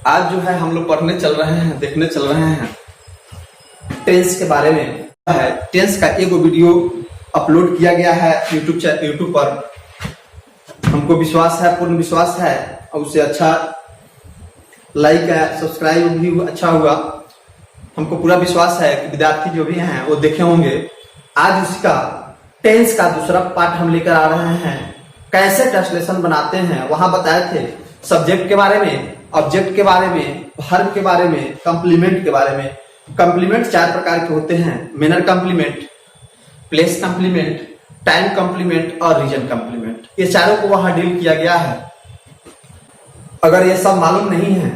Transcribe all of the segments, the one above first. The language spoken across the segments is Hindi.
आज जो है हम लोग पढ़ने चल रहे हैं, देखने चल रहे हैं टेंस के बारे में। है टेंस का एक वीडियो अपलोड किया गया है यूट्यूब पर। हमको विश्वास है, पूर्ण विश्वास है, और उससे अच्छा लाइक है, सब्सक्राइब भी अच्छा हुआ। हमको पूरा विश्वास है कि विद्यार्थी जो भी हैं वो देखे होंगे। आज उसका टेंस का दूसरा पार्ट हम लेकर आ रहे हैं। कैसे ट्रांसलेशन बनाते हैं वहां बताए थे। सब्जेक्ट के बारे में, ऑब्जेक्ट के बारे में, वर्ब के बारे में, कंप्लीमेंट के बारे में। कंप्लीमेंट 4 प्रकार के होते हैं: manner complement, place complement, time complement और रीजन कंप्लीमेंट। ये चारों को वहां डील किया गया है। अगर ये सब मालूम नहीं है,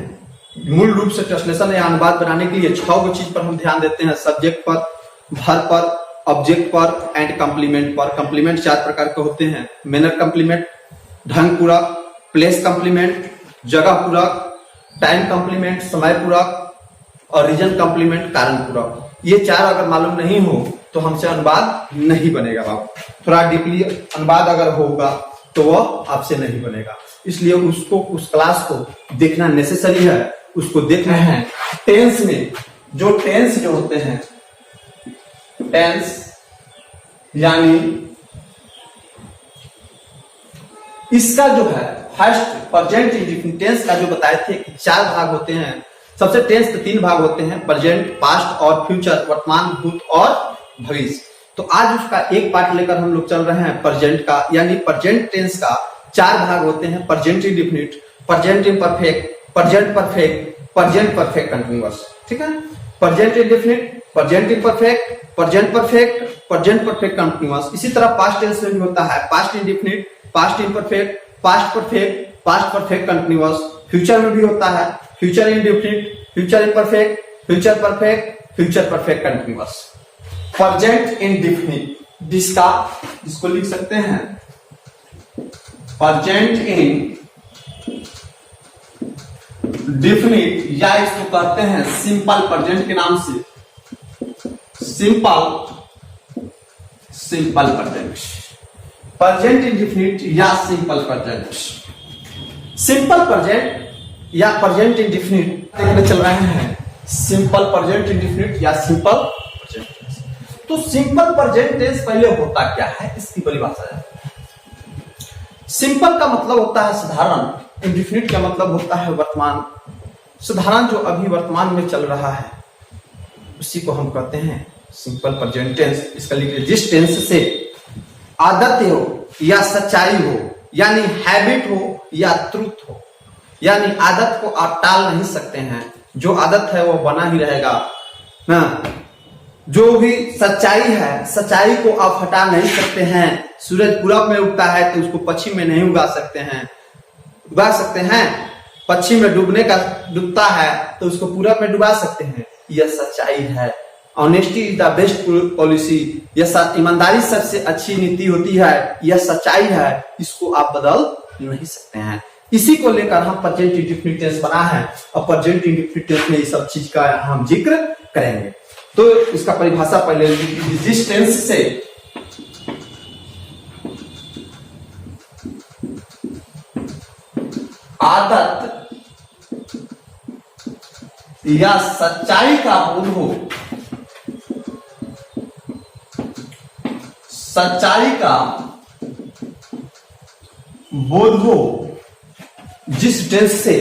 मूल रूप से ट्रांसलेशन या अनुवाद बनाने के लिए 6 चीज पर हम ध्यान देते हैं: सब्जेक्ट पर, वर्ब पर, ऑब्जेक्ट पर एंड कंप्लीमेंट पर। कंप्लीमेंट 4 प्रकार के होते हैं: मैनर कंप्लीमेंट, ढंग पूरक, प्लेस कंप्लीमेंट, जगह पूरक, टाइम कंप्लीमेंट, समय पूरक और रीजन कंप्लीमेंट, कारण पूरक। ये 4 अगर मालूम नहीं हो तो हमसे अनुवाद नहीं बनेगा। बाबू थोड़ा डीपली अनुवाद अगर होगा तो वह आपसे नहीं बनेगा। इसलिए उसको, उस क्लास को देखना नेसेसरी है। उसको देख रहे हैं टेंस में। जो टेंस जो होते हैं, टेंस यानी इसका जो है फर्स्ट प्रेजेंट इंडेफिनिट टेंस का जो बताए थे कि 4 भाग होते हैं। सबसे टेंस के 3 भाग होते हैं: प्रेजेंट, पास्ट और फ्यूचर, वर्तमान, भूत और भविष्य। तो आज उसका एक पार्ट लेकर हम लोग चल रहे हैं प्रेजेंट का। यानी प्रेजेंट टेंस का 4 भाग होते हैं: present indefinite, present imperfect, present perfect, present perfect continuous. ठीक है, present indefinite, present imperfect, present perfect, present perfect continuous. इसी तरह पास्ट टेंस में भी होता है: past indefinite, past imperfect, past perfect, past perfect continuous. Future में भी होता है: future indefinite, future imperfect, future perfect, future perfect continuous. Present indefinite जिसको लिख सकते हैं प्रेजेंट इंडेफिनिट, या इसको कहते हैं सिंपल प्रेजेंट के नाम से। सिंपल प्रेजेंट, प्रेजेंट इंडेफिनिट या सिंपल प्रेजेंट। सिंपल प्रेजेंट या प्रेजेंट इंडेफिनिट देखने चल रहे हैं। सिंपल प्रेजेंट इंडेफिनिट या सिंपल प्रेजेंट टेंस। तो सिंपल प्रेजेंट टेंस पहले होता क्या है, इसकी परिभाषा है। सिंपल का मतलब होता है साधारण, इंडेफिनिट का मतलब होता है वर्तमान। साधारण जो अभी वर्तमान में चल रहा है उसी को हम कहते हैं सिंपल प्रेजेंट टेंस। इसका लिखिए: जिस टेंस से आदत हो या सच्चाई हो, यानी हैबिट हो या ट्रुथ हो। यानी आदत को आप टाल नहीं सकते हैं, जो आदत है वो बना ही रहेगा ना। जो भी सच्चाई है, सच्चाई को आप हटा नहीं सकते हैं। सूरज पूरब में उगता है तो उसको पश्चिम में नहीं उगा सकते हैं। उगा सकते हैं, पश्चिम में डूबता है तो उसको पूरब में डुबा सकते हैं। यह सच्चाई है। Honesty is the best policy. यह ईमानदारी सबसे अच्छी नीति होती है। यह सच्चाई है, इसको आप बदल नहीं सकते हैं। इसी को लेकर हम प्रेजेंट इंडेफिनिट टेंस बना है, और प्रेजेंट इंडेफिनिट टेंस में इस सब चीज का हम जिक्र करेंगे। तो इसका परिभाषा पहले, जिस टेंस से आदत या सच्चाई का बोध हो, सच्चाई का बोध हो, जिस टेंस से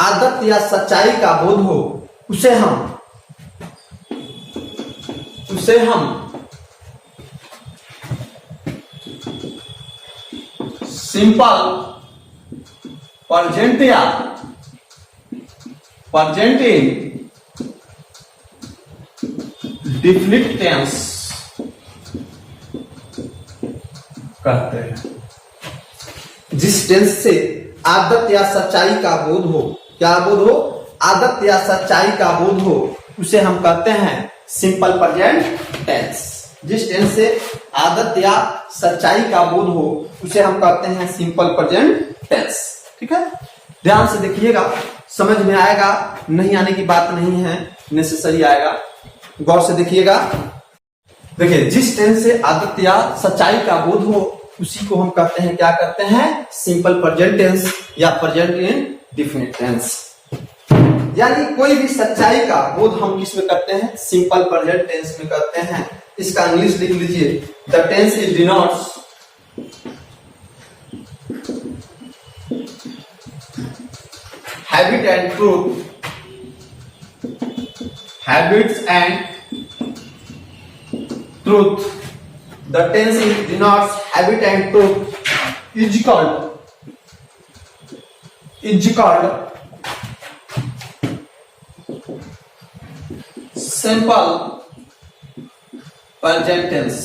आदत या सच्चाई का बोध हो, उसे हम सिंपल प्रेजेंट या प्रेजेंट इंडेफिनिट टेंस कहते हैं। जिस टेंस से आदत या सच्चाई का बोध हो, क्या बोध हो? आदत या सच्चाई का बोध हो, उसे हम कहते हैं सिंपल प्रेजेंट टेंस। जिस टेंस से आदत या सच्चाई का बोध हो उसे हम कहते हैं सिंपल प्रेजेंट टेंस। ठीक है, ध्यान से देखिएगा, समझ में आएगा। नहीं आने की बात नहीं है, नेसेसरी आएगा। गौर से देखिएगा। देखिए, जिस टेंस से आदत या सच्चाई का बोध हो उसी को हम कहते हैं, क्या कहते हैं? सिंपल प्रेजेंट टेंस या प्रेजेंट इंडेफिनिट टेंस। यानी कोई भी सच्चाई का बोध हम किस में करते हैं, सिंपल प्रेजेंट टेंस में करते हैं। इसका इंग्लिश लिख लीजिए, the tense is denotes habit and truth, habits and truth, the tense is denotes habit and truth is called simple present tense.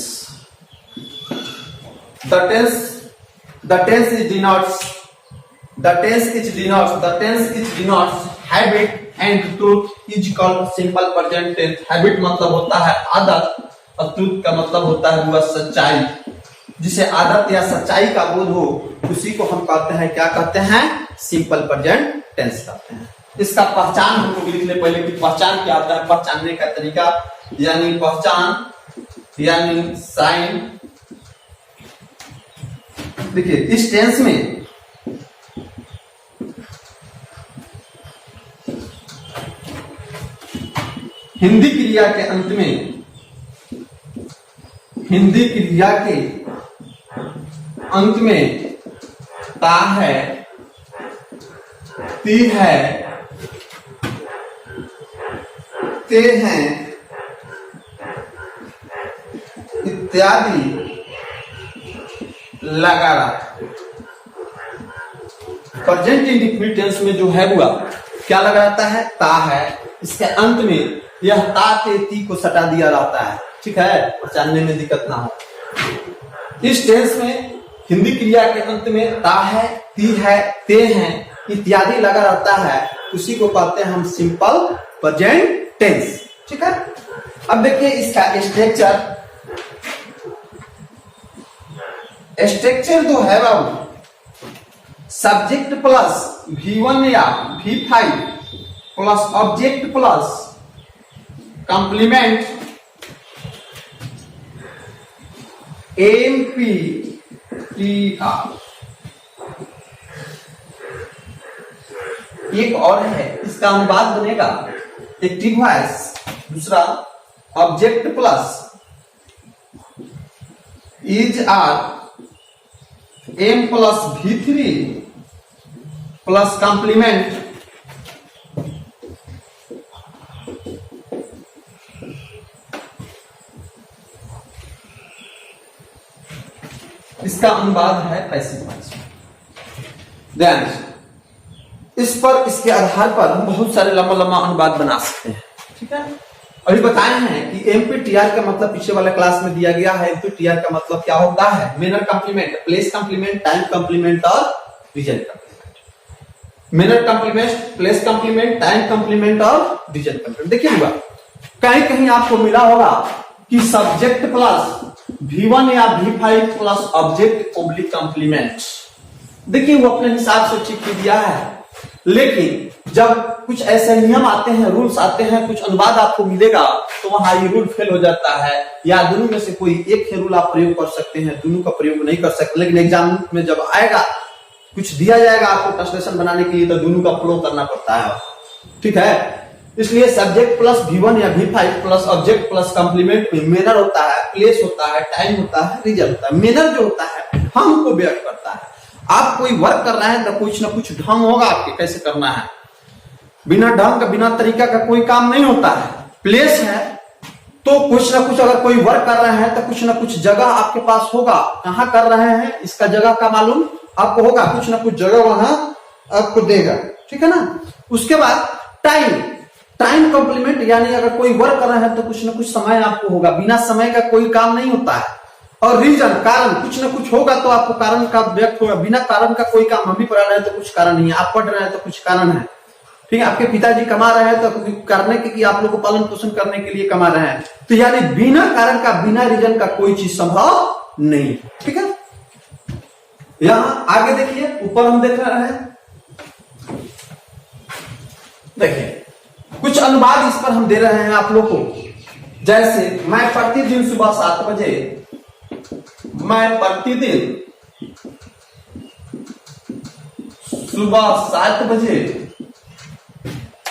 The tense is denotes habit and truth is called simple present tense. Habit मतलब होता है आदत और truth का मतलब होता है वह सच्चाई। जिसे आदत या सच्चाई का बोध हो उसी को हम कहते हैं, क्या कहते हैं, सिंपल प्रेजेंट टेंस कहते हैं। इसका पहचान हम लोग लिख ले पहले कि पहचान क्या होता है। पहचानने का तरीका यानी पहचान यानी साइन। देखिए इस टेंस में हिंदी क्रिया के अंत में, हिंदी क्रिया के अंत में ता है, ती है, ते हैं इत्यादि लगा रहा। प्रेजेंट इंडेफिनिट टेंस में जो है हुआ क्या लगा रहता है, ता है। इसके अंत में यह ता के ती को सटा दिया जाता है, ठीक है, पहचानने में दिक्कत ना हो। इस टेंस में हिंदी क्रिया के अंत में ता है, ती है, ते हैं इत्यादि लगा रहता है, उसी को कहते हैं हम सिंपल प्रेजेंट टेंस, ठीक है। अब देखिए इसका स्ट्रक्चर जो है बाबू, सब्जेक्ट प्लस V1 या V5 plus object plus complement MPTR। एक और है, इसका अनुवाद बनेगा एक्टिव वॉइस, दूसरा object plus is are M plus V3 plus complement इसका अनुवाद है पैसिव वॉइस। ध्यान इस पर, इसके आधार पर हम बहुत सारे लंबा लंबा अनुवाद बना सकते हैं, ठीक है। अभी बताए हैं कि एमपीटीआर का मतलब पीछे वाले क्लास में दिया गया है। एमपीटीआर का मतलब क्या होता है, manner complement, place complement, time complement और reason complement. Manner complement, place complement, time complement और रीजन कॉम्प्लीमेंट। देखिएगा कहीं कहीं आपको मिला होगा कि सब्जेक्ट प्लस V1 या V5 plus object oblique complement. देखिए वो अपने हिसाब से ठीक दिया है, लेकिन जब कुछ ऐसे नियम आते हैं, रूल्स आते हैं, कुछ अनुवाद आपको मिलेगा तो वहां ये रूल फेल हो जाता है, या दोनों में से कोई एक ही रूल आप प्रयोग कर सकते हैं, दोनों का प्रयोग नहीं कर सकते। लेकिन एग्जाम में जब आएगा, कुछ दिया जाएगा आपको ट्रांसलेशन बनाने के लिए, तो दोनों का प्रयोग करना पड़ता है, ठीक है। इसलिए सब्जेक्ट प्लस V1 या V5 plus object plus complement में मैनर होता है, प्लेस होता है, टाइम होता है, रीजन होता है। मैनर जो होता है ढंग को व्यक्त करता है। आप कोई वर्क कर रहे हैं तो कुछ ना कुछ ढंग होगा आपके कैसे करना है। बिना ढंग का, बिना तरीका का कोई काम नहीं होता है। प्लेस है तो कुछ ना कुछ, अगर कोई वर्क कर रहे हैं तो कुछ ना कुछ जगह आपके पास होगा, कहाँ कर रहे हैं इसका जगह का मालूम आपको होगा, कुछ ना कुछ जगह वहां आपको देगा, ठीक है ना। उसके बाद टाइम, टाइम कॉम्प्लीमेंट, यानी अगर कोई वर्क कर रहे हैं तो कुछ ना कुछ समय आपको होगा, बिना समय का कोई काम नहीं होता है। और रीजन, कारण, कुछ ना कुछ होगा तो आपको कारण का व्यक्त होगा, बिना कारण का कोई काम। हम भी पढ़ा रहे हैं तो कुछ कारण नहीं है, आप पढ़ रहे हैं तो कुछ कारण है, ठीक है। आपके पिताजी कमा रहे हैं तो करने के लिए, आप लोग को पालन पोषण करने के लिए कमा रहे हैं, तो यानी बिना कारण का, बिना रीजन का कोई चीज संभव नहीं, ठीक है। यहां आगे देखिए, ऊपर हम देख रहे हैं, देखिए कुछ अनुवाद इस पर हम दे रहे हैं आप लोग को। जैसे मैं प्रतिदिन सुबह 7 बजे, मैं प्रतिदिन सुबह 7 बजे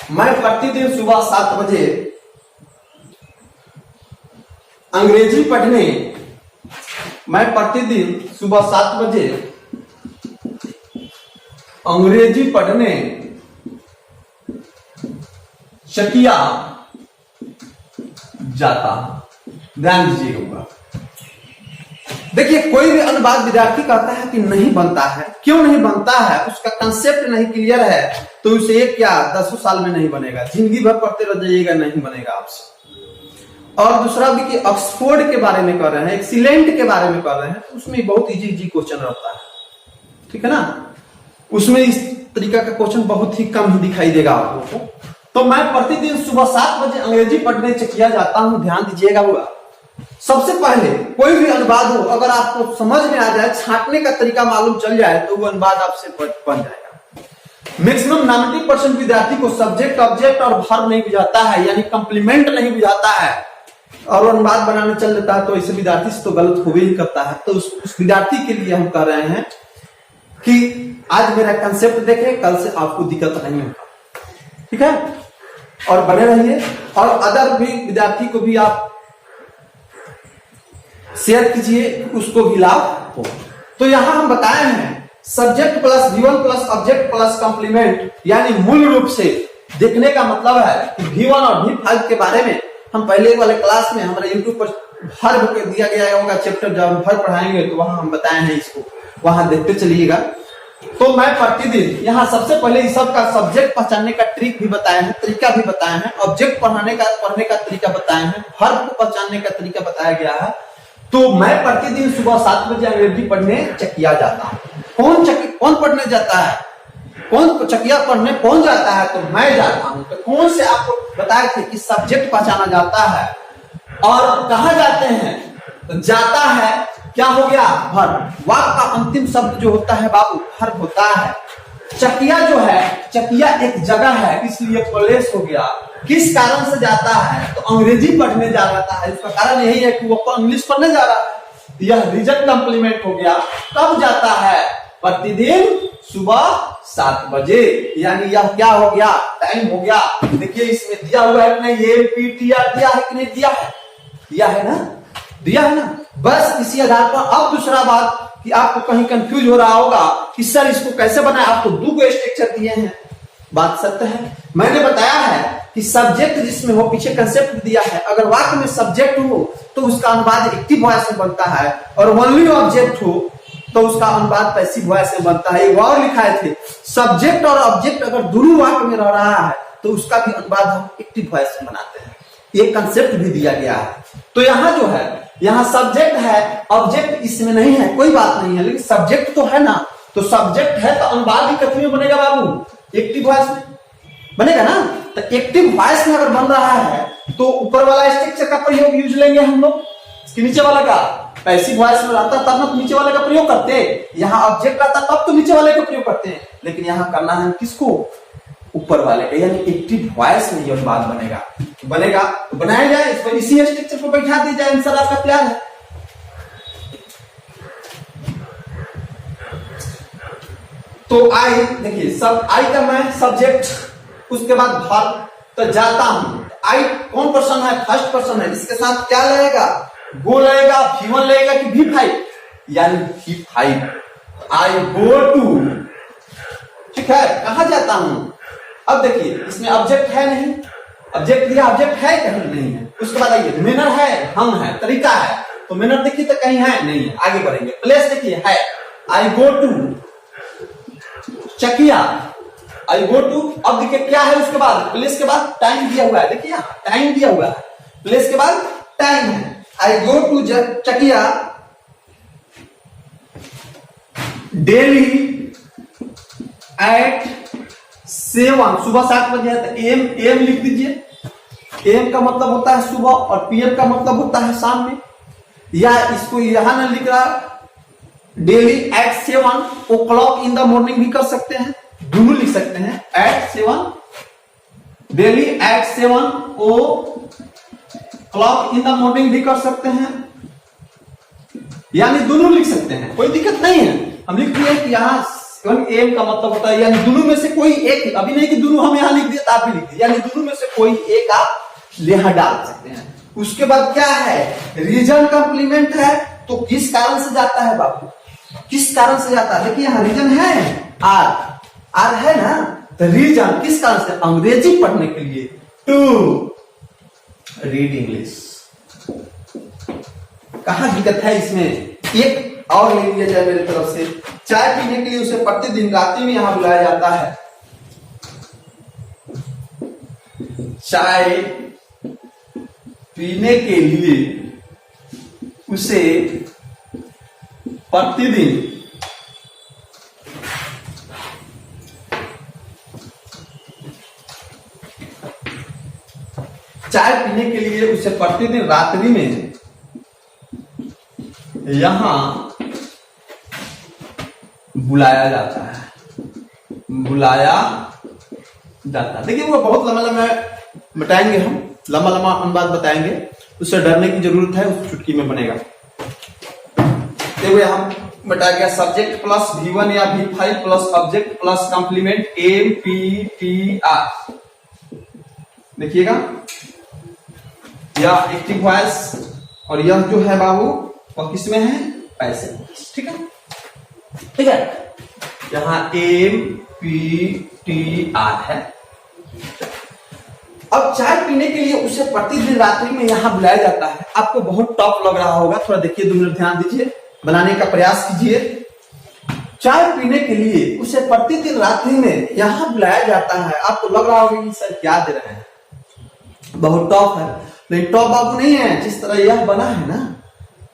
मैं प्रतिदिन सुबह 7 बजे अंग्रेजी पढ़ने, मैं प्रतिदिन सुबह 7 बजे अंग्रेजी पढ़ने चकिया जाता हूं। ध्यान दीजिएगा। देखिए, कोई भी अनुवाद विद्यार्थी कहता है कि नहीं बनता है, क्यों नहीं बनता है? उसका कंसेप्ट नहीं क्लियर है, तो उसे एक क्या 10 साल में नहीं बनेगा, जिंदगी भर पढ़ते रह जाइएगा, नहीं बनेगा आपसे। और दूसरा भी कि ऑक्सफोर्ड के बारे में कर रहे हैं, एक्सीलेंट के बारे में कर रहे हैं, तो उसमें बहुत इजी क्वेश्चन रहता है, ठीक है ना। उसमें इस तरीका का क्वेश्चन बहुत ही कम ही दिखाई देगा आप लोगों को। तो मैं प्रतिदिन सुबह 7 बजे अंग्रेजी पढ़ने चकिया जाता हूं। ध्यान दीजिएगा। हुआ सबसे पहले कोई भी अनुवाद हो, अगर आपको समझ में आ जाए, छांटने का तरीका मालूम चल जाए, तो वो अनुवाद आपसे बन जाएगा। मैक्सिमम 90% विद्यार्थी को सब्जेक्ट, ऑब्जेक्ट और वर्ब नहीं बुझाता है, यानी कंप्लीमेंट नहीं बुझाता है, और अनुवाद बनाने चल देता है, तो ऐसे विद्यार्थी से तो गलत हो ही करता है। तो उस विद्यार्थी के लिए हम कह रहे हैं कि आज मेरा कंसेप्ट देखें, कल से आपको दिक्कत नहीं होगा, ठीक है। और बने रहिए, और अदर भी विद्यार्थी को भी आप शेयर कीजिए, उसको भी लाभ हो। तो यहां हम बताए हैं subject plus V1 plus object plus complement, यानी मूल रूप से देखने का मतलब है कि V1 और V5 के बारे में हम पहले वाले क्लास में हमारे YouTube पर वर्ब के दिया गया होगा चैप्टर, जब हम वर्ब पढ़ाएंगे तो वहां हम बताए हैं, इसको वहां देखते चलिएगा। तो मैं प्रतिदिन यहाँ सबसे पहले इस सब का सब्जेक्ट पहचानने का ट्रिक भी बताया है, तरीका भी बताया है, ऑब्जेक्ट पढ़ने का तरीका बताया है, वर्ब को पहचानने का तरीका बताया गया है। तो मैं प्रतिदिन सुबह 7 बजे अंग्रेजी पढ़ने चकिया जाता हूँ। कौन पढ़ने जाता है? कौन चकिया पढ़ने कौन जाता है? तो मैं जाता हूँ। तो कौन से आपको बताए थे कि सब्जेक्ट पहचाना जाता है, और कहा जाते हैं? तो जाता है क्या हो गया? वर्ब। वाक्य का अंतिम शब्द जो होता है बाबू, वर्ब होता है। चकिया जो है, चकिया एक जगह है, इसलिए प्लेस हो गया। किस कारण से जाता है? तो अंग्रेजी पढ़ने जा रहा है। इसका कारण यही है कि वो इंग्लिश पढ़ने जा रहा है। यह रीजन कॉम्प्लीमेंट हो गया। कब जाता है? प्रतिदिन सुबह 7 बजे, यानी यह क्या हो गया? टाइम हो गया। देखिए इसमें दिया हुआ है कि नहीं, ये PTR दिया है कि नहीं दिया है? दिया है ना, दिया है ना। बस इसी आधार पर अब दूसरा बात कि आपको कहीं कंफ्यूज हो रहा होगा कि सर इसको कैसे बनाए, आपको 2 स्ट्रक्चर दिए हैं। बात सत्य है, मैंने बताया है कि सब्जेक्ट जिसमें हो, पीछे कंसेप्ट दिया है, अगर वाक्य में सब्जेक्ट हो तो उसका अनुवाद एक्टिव वॉइस में बनता है, और ओनली ऑब्जेक्ट हो तो उसका अनुवाद पैसिव वॉइस में बनता है। एक और लिखाए थे, सब्जेक्ट और ऑब्जेक्ट अगर दोनों वाक्य में रह रहा है तो उसका भी अनुवाद हम एक्टिव वॉइस में बनाते हैं। ये कंसेप्ट भी दिया गया है। तो यहाँ जो है, यहाँ सब्जेक्ट है, ऑब्जेक्ट इसमें नहीं है, कोई बात नहीं है, लेकिन सब्जेक्ट तो है ना। तो सब्जेक्ट है तो अनुवाद भी कितने में बनेगा बाबू? एक्टिव वॉइस में बनेगा ना। तो एक्टिव वॉइस में अगर बन रहा है तो ऊपर वाला स्ट्रक्चर का प्रयोग यूज लेंगे हम लोग, नीचे वाला का पैसिव वॉइस में रहता तब ना नीचे वाले का प्रयोग करते हैं। यहाँ ऑब्जेक्ट आता तब तो नीचे वाले का प्रयोग करते हैं, लेकिन यहाँ करना है किसको? ऊपर वाले का, यानी एक्टिव वॉइस में यह बात बनेगा तो बनाया जाए, इस पर इसी स्ट्रक्चर को बैठा दिया जाए। आंसर आपका तैयार है। तो आई, देखिए सब आई का मैं सब्जेक्ट, उसके बाद वर्ब। तो जाता हूं, आई कौन पर्सन है? फर्स्ट पर्सन है। इसके साथ क्या लगेगा? गो लगेगा, V1 लगेगा कि V5? यानी V5। आई गो टू, ठीक है, कहां जाता हूं? अब देखिए इसमें ऑब्जेक्ट है नहीं, ऑब्जेक्ट दिया, ऑब्जेक्ट है कहीं नहीं है। उसके बाद आइए, मैनर है, हम है, तरीका है। तो मैनर देखिए तो कहीं है नहीं है, आगे बढ़ेंगे। प्लेस देखिए है, I go to Chakia, I go to. अब देखिए क्या है उसके बाद? प्लेस के बाद टाइम दिया हुआ है, देखिए यहाँ टाइम दिया हुआ है, प्लेस के बाद टाइम है। I go to Chakia daily at 7, सुबह 7 बजे है तो एम लिख दीजिए। एम का मतलब होता है सुबह और PM का मतलब होता है शाम में, या इसको यहां ना लिख रहा, daily at 7 o'clock in the morning भी कर सकते हैं, दोनों लिख सकते हैं। At 7, daily at 7 o'clock in the morning भी कर सकते हैं, यानी दोनों लिख सकते हैं, कोई दिक्कत नहीं है। हम लिख दिए कि यहाँ एम का मतलब होता है यानी दोनों में से कोई एक, अभी नहीं कि दोनों हम यहाँ लिख दिए आप भी लिख दिए, यानी दोनों में से कोई एक आप यहाँ डाल सकते हैं। उसके बाद क्या है, रीजन कॉम्प्लीमेंट है, तो किस कारण से जाता है बाबू, किस कारण से जाता है, देखिए यहाँ रीजन है आर है ना, तो रीजन किस कारण से, अंग्रेजी पढ़ने के लिए, टू रीड इंग्लिश। कहां दिक्कत है इसमें, एक और ले लिया जाए मेरी तरफ से, चाय पीने के लिए उसे प्रतिदिन रात्रि में यहां बुलाया जाता है। चाय पीने के लिए उसे प्रतिदिन चाय पीने के लिए उसे प्रतिदिन रात्रि में यहां बुलाया जाता है, बुलाया जाता है। देखिए वो बहुत लंबा लंबा बताएंगे, हम लंबा लंबा अनुवाद बताएंगे, उससे डरने की जरूरत है, उस चुटकी में बनेगा। देखो हम बता गया सब्जेक्ट प्लस V1 या V5 plus object plus complement APTR। देखिएगा यह एक्टिव वॉइस और यह जो है बाबू वह किसमें है, पैसिव वॉइस। ठीक है, ठीक है, यहां APTR है। अब चाय पीने के लिए उसे प्रतिदिन रात्रि में यहां बुलाया जाता है। आपको बहुत टफ लग रहा होगा, थोड़ा देखिए, 2 मिनट ध्यान दीजिए, बनाने का प्रयास कीजिए। चाय पीने के लिए उसे प्रतिदिन रात्रि में यहां बुलाया जाता है। आपको लग रहा होगा कि सर क्या दे रहे हैं, बहुत टफ है, लेकिन टफ बाबू नहीं है, जिस तरह यह बना है ना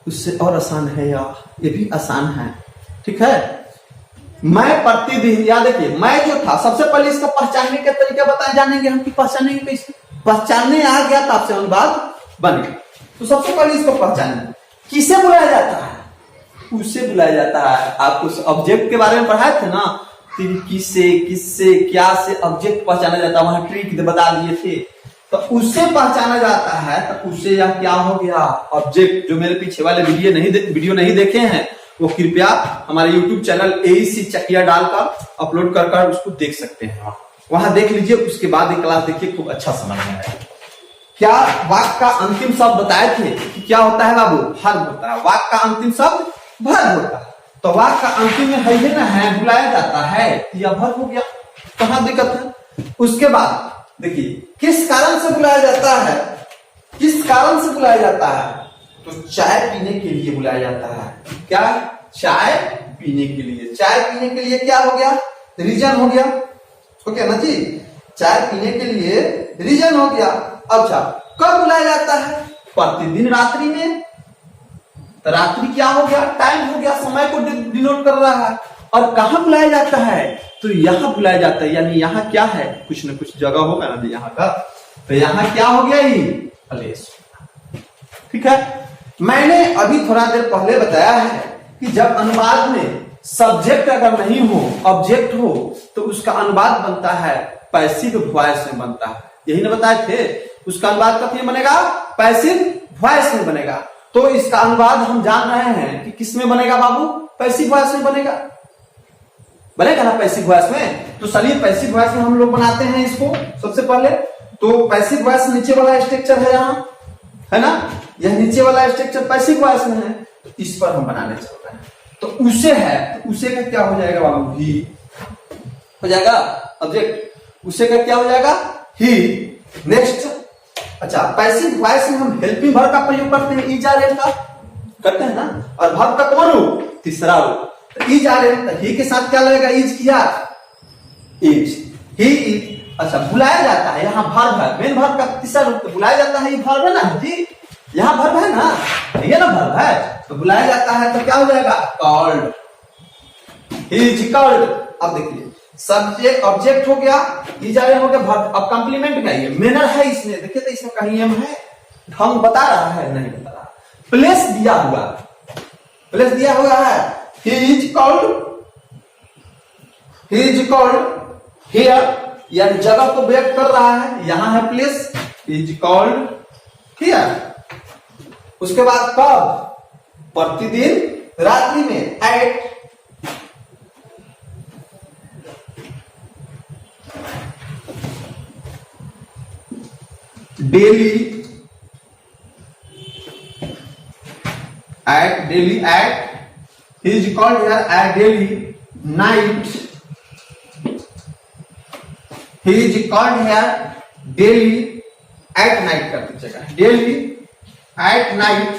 उससे और आसान है, यार ये भी आसान है। ठीक है, मैं प्रतिदिन, याद देखिए मैं जो था, सबसे पहले इसका पहचानने का तरीका बताए, जानेंगे हम कि पहचानेंगे कैसे, पहचानने आ गया तो आपसे अनुवाद बन गया। तो सबसे पहले इसको पहचानना, किसे बुलाया जाता है, उसे बुलाया जाता है। आप उस ऑब्जेक्ट के बारे में पढ़ाए थे ना, किससे किससे क्या से ऑब्जेक्ट पहचाना जाता है, वहां ट्रिक बता दिए थे, तो उससे पहचाना जाता है। तो उससे यह क्या हो गया, ऑब्जेक्ट। जो मेरे पीछे वाले वीडियो नहीं देखे हैं वो कृपया हमारे YouTube चैनल AEC चकिया डालकर अपलोड कर उसको देख सकते हैं, वहां देख लीजिए। उसके बाद एक क्लास देखिए, खूब अच्छा समझ में आएगा। क्या वाक्य का अंतिम शब्द बताए थे कि क्या होता है बाबू, वर्ब होता है। वाक्य का अंतिम शब्द वर्ब होता है, तो वाक्य का अंतिम में है ना, है बुलाया जाता है, यह वर्ब हो गया, कहां दिक्कत है। उसके बाद देखिए किस कारण से बुलाया जाता है, किस कारण से बुलाया जाता है, तो चाय पीने के लिए बुलाया जाता है। क्या, चाय पीने के लिए, चाय पीने के लिए क्या हो गया, रीजन हो गया, ओके ना जी, चाय पीने के लिए रीजन हो गया। अच्छा, कब बुलाया जाता है, प्रतिदिन रात्रि में, तो रात्रि क्या हो गया, टाइम हो गया, समय को डिनोट कर रहा है। और कहां बुलाया जाता है, तो यहां बुलाया जाता है, यानी यहां क्या है, कुछ न कुछ जगह होगा ना यहाँ का, तो यहां क्या हो गया, ही प्लेस। ठीक है, मैंने अभी थोड़ा देर पहले बताया है कि जब अनुवाद में सब्जेक्ट अगर नहीं हो, ऑब्जेक्ट हो, तो उसका अनुवाद बनता है पैसिव वॉइस में बनता है। यही ना बताए थे, उसका अनुवाद कब बनेगा, पैसिव वॉइस में बनेगा। तो इसका अनुवाद हम जान रहे हैं कि किस में बनेगा बाबू, पैसिव वॉइस में बनेगा, बनेगा ना पैसिव वॉइस में। तो चलिए पैसिव वॉइस में हम लोग बनाते हैं इसको। सबसे पहले तो पैसिव वॉइस नीचे वाला स्ट्रक्चर है, यहाँ है ना, यह नीचे वाला स्ट्रक्चर पैसिव वॉइस में है, तो इस पर हम बनाने चल रहे हैं। तो उसे है, तो उसे का क्या हो जाएगा बाबू, ही हो जाएगा ऑब्जेक्ट, उसे का क्या हो जाएगा, ही। नेक्स्ट, अच्छा पैसिव वॉइस में हम हेल्पिंग वर्ब का प्रयोग करते हैं, इज आर एम का करते हैं ना, और वर्ब का कौन रूप, तीसरा रूप, इज आर एम, ही के साथ क्या लगेगा, इज किया, इज, ही इज। अच्छा, बुलाया जाता है, यहाँ वर्ब है, मेन वर्ब का तीसरा रूप, तो बुलाया जाता है, ये वर्ब है ना जी, यहाँ वर्ब है ना, ये ना वर्ब है, तो बुलाया जाता है, तो क्या हो जाएगा, कॉल्ड, ही इज कॉल्ड। अब देखिए सब्जेक्ट ऑब्जेक्ट हो गया, इज आर एम हो गया, वर्ब। अब कॉम्प्लीमेंट का ये मैनर है इसमें, देखिए तो इसमें कहीं एम है, ढंग बता रहा है, नहीं बता रहा। प्लेस दिया हुआ, प्लेस दिया हुआ है, he is called here, यानी जगह को व्यक्त कर रहा है, यहां है प्लेस, is called here। उसके बाद कब, प्रतिदिन रात्रि में, daily at he is called here at daily night, he is called here daily at night कर दीजिएगा, daily at night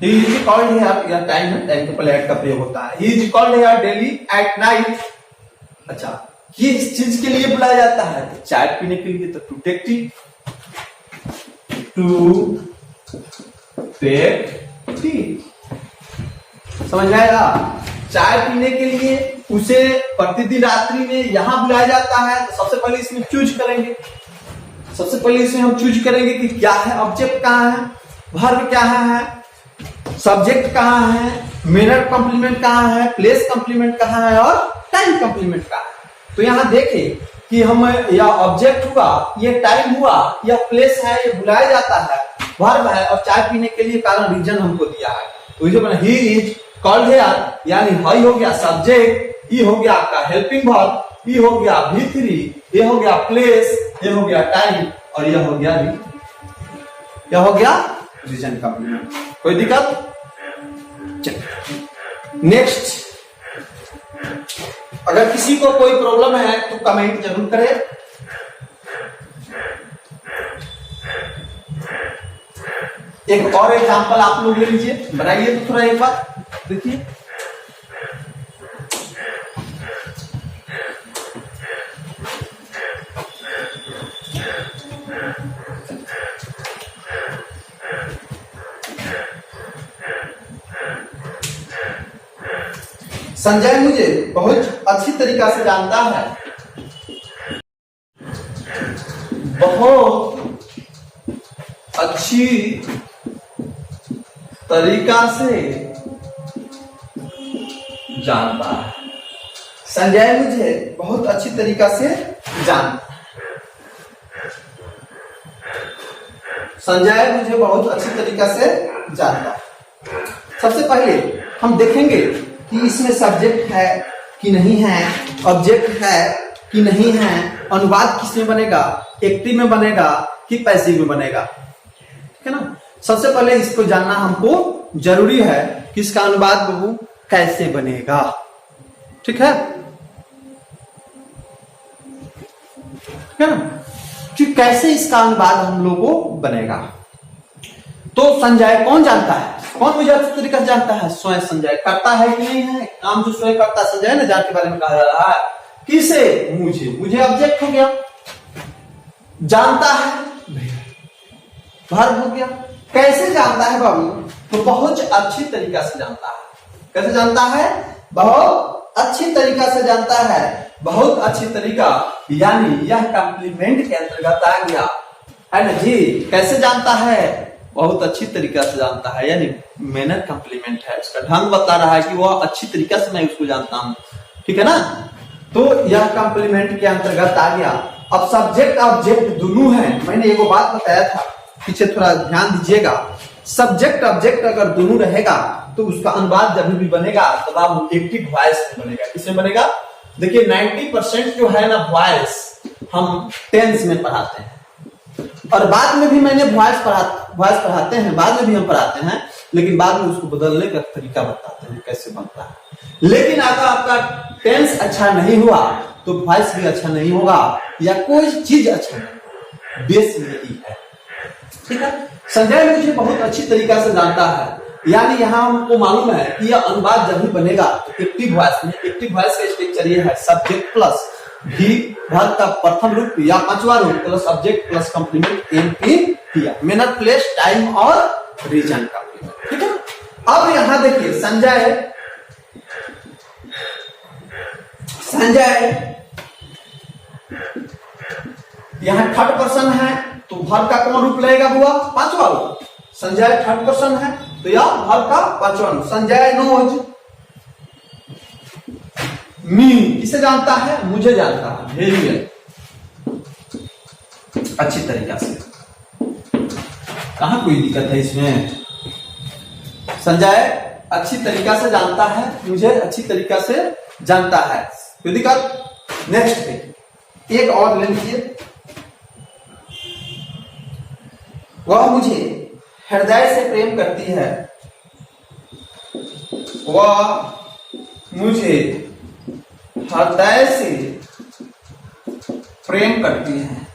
he is called here, यह टाइम है, टाइम के पहले एट का प्रयोग होता है, he is called here daily at night। अच्छा, ये इस चीज के लिए बुलाया जाता है, चाय पीने के लिए, तो to take tea, to take tea, समझ में आएगा? चाय पीने के लिए उसे प्रतिदिन रात्रि में यहां बुलाया जाता है। तो सबसे पहले इसमें चूज करेंगे, सबसे पहले इसमें हम चूज करेंगे कि क्या है, ऑब्जेक्ट कहाँ है, वर्ब क्या है, सब्जेक्ट कहाँ है, मेनर कॉम्प्लीमेंट कहाँ है, प्लेस कॉम्प्लीमेंट कहाँ है और टाइम कॉम्प्लीमेंट कहाँ है। तो यहाँ देखें कि हम यह ऑब्जेक्ट हुआ, ये टाइम हुआ, यह प्लेस है, ये बुलाया जाता है, वर्ब है और चाय पीने के लिए कारण रीजन हमको दिया है। तो इसे बना ही इज कॉल्ड हियर, यानी हाई हो गया सब्जेक्ट, ई हो गया आपका हेल्पिंग वर्ब, ई हो गया V3, ये हो गया प्लेस, ये हो गया टाइम और यह हो गया रीजन कॉम्प्लीमेंट। कोई दिक्कत? नेक्स्ट, अगर किसी को कोई प्रॉब्लम है तो कमेंट जरूर करें। एक और एग्जांपल आप लोग ले लीजिए, बनाइए तो थोड़ा एक बार देखिए। संजय मुझे बहुत अच्छी तरीका से जानता है, बहुत अच्छी तरीका से जानता है। संजय मुझे बहुत अच्छी तरीका से जानता है, संजय मुझे बहुत अच्छी तरीका से जानता है। सबसे पहले हम देखेंगे कि इसमें सब्जेक्ट है कि नहीं है, ऑब्जेक्ट है कि नहीं है, अनुवाद किसमें बनेगा, एक्टिव में बनेगा कि पैसिव में बनेगा, ठीक है ना। सबसे पहले इसको जानना हमको जरूरी है कि इसका अनुवाद बहू कैसे बनेगा, ठीक है ना, कि कैसे इसका अनुवाद हम लोगों को बनेगा। तो संजय कौन जानता है, कौन मुझे अच्छी तरीके से जानता है, स्वयं संजय करता है कि नहीं है, काम जो स्वयं करता है संजय ने, जान के बारे में कहा जा रहा है। किसे? मुझे ऑब्जेक्ट हो गया, जानता है वर्ब हो गया। कैसे जानता है बाबू? तो बहुत अच्छी तरीका से जानता है। कैसे जानता है? बहुत अच्छी तरीका से जानता है। बहुत अच्छी तरीका यानी यह कॉम्प्लीमेंट के अंतर्गत आ गया, है ना जी। कैसे जानता है? बहुत अच्छी तरीका से जानता है, यानी मैनर कॉम्प्लीमेंट है, उसका ढंग बता रहा है कि वह अच्छी तरीका से मैं उसको जानता हूं, ठीक है ना। तो यह कॉम्प्लीमेंट के अंतर्गत आ गया। अब सब्जेक्ट ऑब्जेक्ट दोनों है, मैंने एगो बात बताया था, पीछे थोड़ा ध्यान दीजिएगा। सब्जेक्ट ऑब्जेक्ट अगर दोनों रहेगा तो उसका अनुवाद जब भी बनेगा तब आप एक्टिव वॉइस में बनेगा। किसमें बनेगा? देखिए 90% जो है ना वॉइस हम टेंस में पढ़ाते हैं, और बाद में भी मैंने वॉइस पढ़ाते हैं, बाद में भी हम पढ़ाते हैं, लेकिन बाद में उसको बदलने का तरीका बताते हैं कैसे बनता है। लेकिन अगर आपका टेंस अच्छा नहीं हुआ तो वॉइस भी अच्छा नहीं होगा, या कोई चीज अच्छा नहीं, बेस यही है, ठीक है। संजय मुझे बहुत अच्छी तरीका से जानता है, यानी यहाँ हमको मालूम है कि यह अनुवाद जब भी बनेगा तो एक्टिव वॉइस में। एक्टिव वॉइस का स्ट्रक्चर ये है, सब्जेक्ट प्लस भी वर्ब का प्रथम रूप या पांचवा रूप plus object plus complement NP किया, मेनर प्लेस टाइम और रीजन का, ठीक है। अब यहां देखिए संजय यहां थर्ड पर्सन है तो वर्ब का कौन रूप लगेगा हुआ? पांचवा रूप। संजय थर्ड पर्सन है तो यह वर्ब का पांचवा रूप। संजय नोज मी, किसे जानता है? मुझे जानता है, वेरी वेल, अच्छी तरीका से। कहां कोई दिक्कत है इसमें? संजय अच्छी तरीका से जानता है, मुझे अच्छी तरीका से जानता है, कोई दिक्कत? नेक्स्ट एक और ले लीजिए। वह मुझे हृदय से प्रेम करती है, वह मुझे हृदय से प्रेम करती है,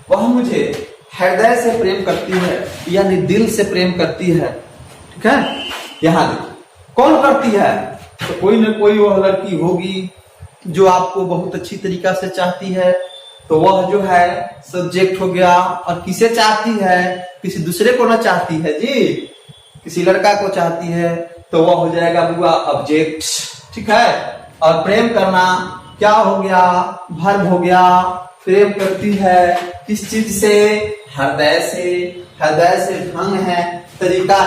वह मुझे हृदय से प्रेम करती है, यानी दिल से प्रेम करती है। ठीक है, यहां कौन करती है? तो कोई न कोई वह लड़की होगी जो आपको बहुत अच्छी तरीका से चाहती है। तो वह जो है सब्जेक्ट हो गया। और किसे चाहती है? किसी दूसरे को ना चाहती है जी, किसी लड़का को चाहती है, तो वह हो जाएगा बुआ ऑब्जेक्ट। ठीक है, और प्रेम करना क्या हो गया? वर्ब हो गया। प्रेम करती है किस चीज से? हृदय से। हृदय से ढंग है, तरीका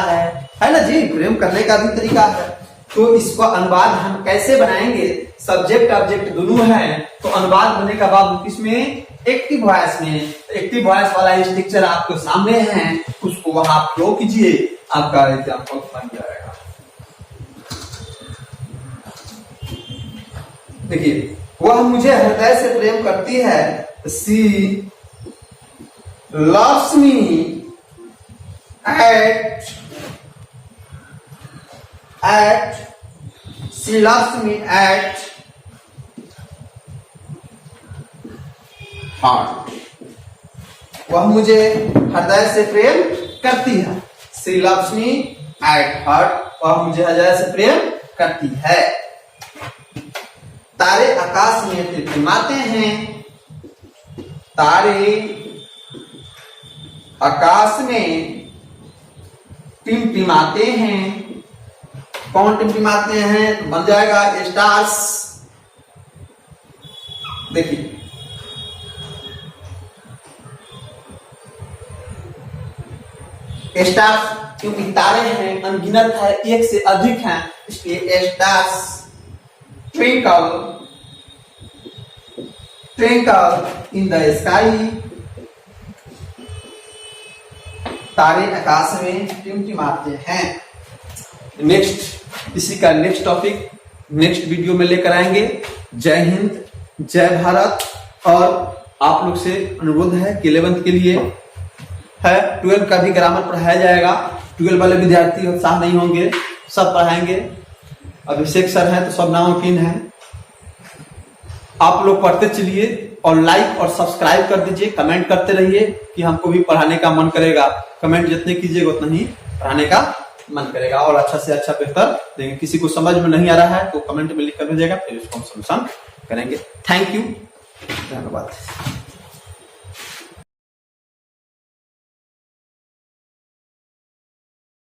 है ना जी, प्रेम करने का भी तरीका है। तो इसको अनुवाद हम कैसे बनाएंगे? सब्जेक्ट ऑब्जेक्ट दोनों है, तो अनुवाद बने का बाद किसमें? एक्टिव वॉइस में। एक्टिव वॉइस वाला स्ट्रक्चर आपके सामने है, उसको वहां फ्लो कीजिए, आपका एग्जाम्पल बन जाएगा। देखिए, वह मुझे हृदय से प्रेम करती है, she loves me at she loves me at heart। वह मुझे हृदय से प्रेम करती है, she loves me at heart। वह मुझे हृदय से प्रेम करती है। तारे आकाश में टिमटिमाते हैं, तारे आकाश में टिमटिमाते हैं। कौन टिमटिमाते हैं? बन जाएगा स्टार्स। देखिए, स्टार्स क्योंकि तारे हैं, अनगिनत है, एक से अधिक हैं, इसलिए stars. Twinkle twinkle in the sky. तारे आकाश में टिमटिमाते हैं। नेक्स्ट, इसी का नेक्स्ट टॉपिक नेक्स्ट वीडियो में लेकर आएंगे। जय हिंद, जय भारत। और आप लोग से अनुरोध है कि 11th के लिए है, 12 का भी ग्रामर पढ़ाया जाएगा। 12 वाले विद्यार्थी उत्साह नहीं होंगे, सब पढ़ाएंगे। अभिषेक सर हैं तो सब नामुमकिन है। आप लोग पढ़ते चलिए और लाइक और सब्सक्राइब कर दीजिए, कमेंट करते रहिए कि हमको भी पढ़ाने का मन करेगा। कमेंट जितने कीजिएगा उतना ही पढ़ाने का मन करेगा और अच्छा से अच्छा बेहतर देंगे। किसी को समझ में नहीं आ रहा है तो कमेंट में लिख कर भेजिएगा, फिर उसको हम सॉल्यूशन करेंगे। थैंक यू, धन्यवाद।